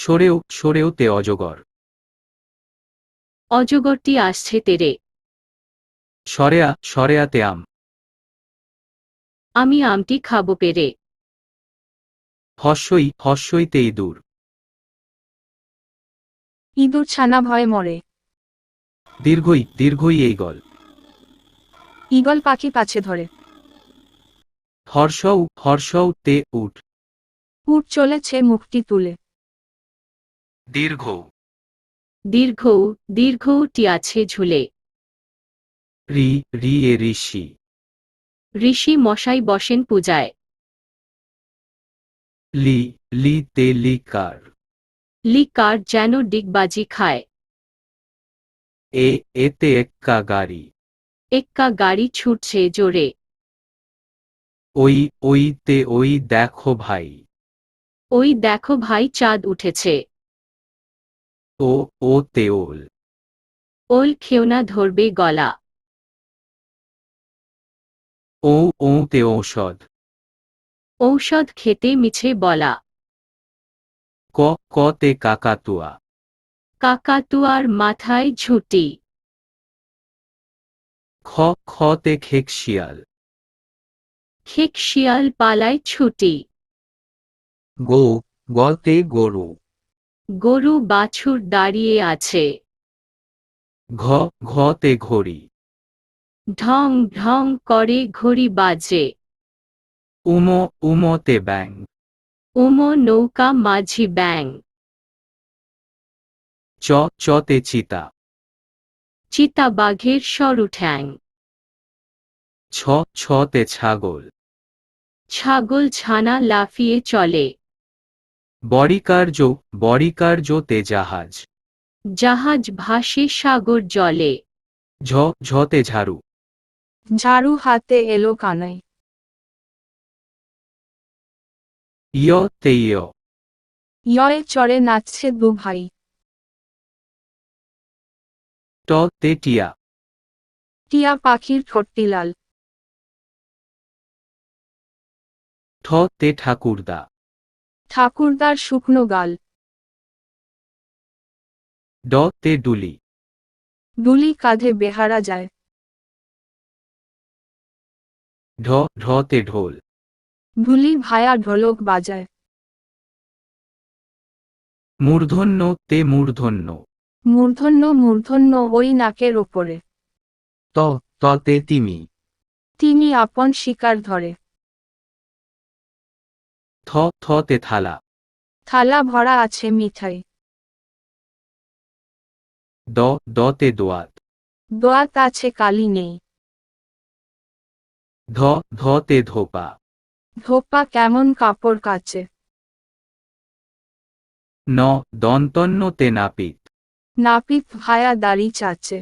সরেও সরেও তে অজগর। অজগরটি আসছে তেরে। সরেয়া সরেয়াতে আম। আমি আমটি খাবো পেরে। হস্যই হস্যইতে ইঁদুর। ইঁদুর ছানা ভয়ে মরে। দীর্ঘই দীর্ঘই এইগল। ঈগল পাখি পাছে ধরে। হর্ষৌ হর্ষৌ তে উট। উট চলেছে মুখটি তুলে। দীর্ঘ দীর্ঘ দীর্ঘটি আছে ঝুলে। রি রি এ ঋষি। ঋষি মশাই বসেন পূজায়। লি লি তে লিকার। লিকার যেন ডিগবাজি খায়। এ এতে এক্কা গাড়ি। এক্কা গাড়ি ছুটছে জোরে। ওই ওইতে ওই দেখো ভাই। ওই দেখো ভাই চাঁদ উঠেছে। ও ও তে ওল। ওল খেওনা ধরবে গলা। ও ও তে ঔষধ। ঔষধ খেতে মিছে বলা। ক ক তে কাকাতুয়া। কাকাতুয়ার মাথায় ঝুঁটি। খ খ তে খেকশিয়াল। খেক শিয়াল পালায় ছুটি। গো গতে গরু। গরু বাছুর দাঁড়িয়ে আছে। ঘ ঘতে ঘড়ি। ঢং ঢং করে ঘড়ি বাজে। উমো উমোতে ব্যাং। উমো নৌকা মাঝি ব্যাং। চ চতে চিতা। চিতা বাঘের সরু ঠ্যাং। ছ ছতে ছাগল। ছাগল ছানা লাফিয়ে চলে। বরিকার্য বরিকার্যতে জাহাজ। জাহাজ ভাসে সাগর জলে। ঝ ঝতে ঝাড়ু। ঝাড়ু হাতে এলো কানাই। ইয় তে ইয়। ইয়ে চড়ে নাচছে দু ভাই। ট তে টিয়া। টিয়া পাখির ঠোঁটটি লাল। ঠ তে ঠাকুরদা। ঠাকুরদার শুকনো গাল। ড তে ডুলি। ডুলি কাঁধে বেহারা যায়। ঢ ঢতে ঢোল। ঢুলি ভায়া ঢোলক বাজায়। মূর্ধন্য তে মূর্ধন্য। মূর্ধন্য মূর্ধন্য ওই নাকের ওপরে। ত ততে তিমি। তিনি আপন শিকার ধরে। থ থতে থালা। থালা ভরা আছে মিঠাই। দ দতে দোয়াত। দোয়াত আছে কালি নেই। ধ ধতে ধোপা। ধোপা কেমন কাপড় কাচে। ন দন্তন্যতে নাপিত। নাপিত ভায়া দাড়ি চাচে।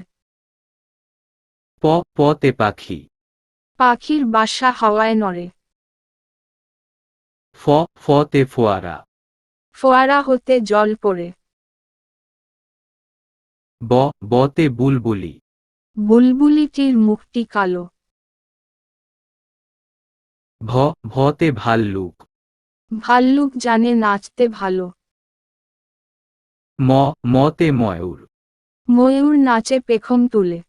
প পতে পাখি। পাখির বাসা হাওয়ায় নড়ে। ফ ফতে ফোয়ারা। ফোয়ারা হতে জল পড়ে। ব বতে বুলবুলি। বুলবুলিটির মুখটি কালো। ভ ভতে ভাল্লুক। ভাল্লুক জানে নাচতে ভালো। ম মতে ময়ূর। ময়ূর নাচে পেখম তুলে।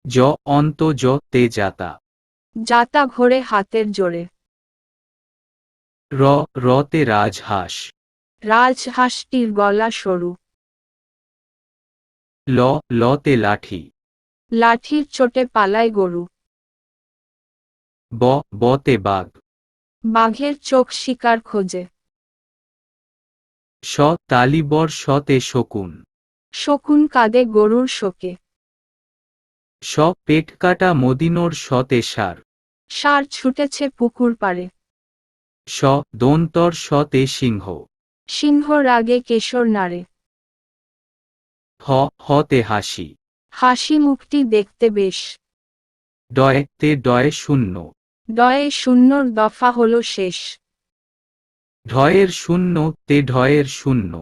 জ অন্ত জ তে জাতা। জাতা ঘোরে হাতের জোরে। র রতে রাজহাঁস। রাজহাঁসটির গলা সরু। ল লতে লাঠি। লাঠির চোটে পালায় গরু। ব বতে বাঘ। বাঘের চোখ শিকার খোঁজে। স তালিবর শতে শকুন। শকুন কাঁদে গরুর শোকে। স পেট কাটা মদিনোর শতে সার। ষাঁড় ছুটেছে পুকুর পাড়ে। স দন্তর শতে সিংহ। সিংহ রাগে কেশর নাড়ে। হ হতে হাসি। হাসি মুখটি দেখতে বেশ। ডয় তে ডয় শূন্য। ডয়ে শূন্যর দফা হলো শেষ। ঢয়ের শূন্য তে ঢয়ের শূন্য।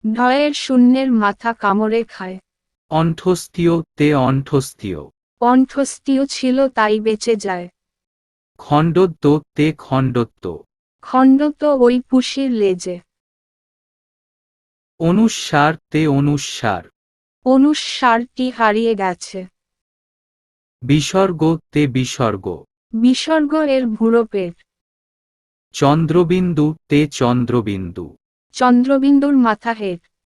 ঢয়ের শূন্যের মাথা কামড়ে খায়। অণ্ঠস্থীয় তে অণ্ঠস্থীয়। কণ্ঠস্থিও ছিল তাই বেঁচে যায়। খণ্ডত্ব তে খণ্ডত্ব। খণ্ড তো ওই পুষির লেজে। অনুস্বার তে অনুস্বার। অনুস্বারটি হারিয়ে গেছে। বিসর্গ তে বিসর্গ। বিসর্গ এর ভূরূপের। চন্দ্রবিন্দু তে চন্দ্রবিন্দু। চন্দ্রবিন্দুর মাথা হেড।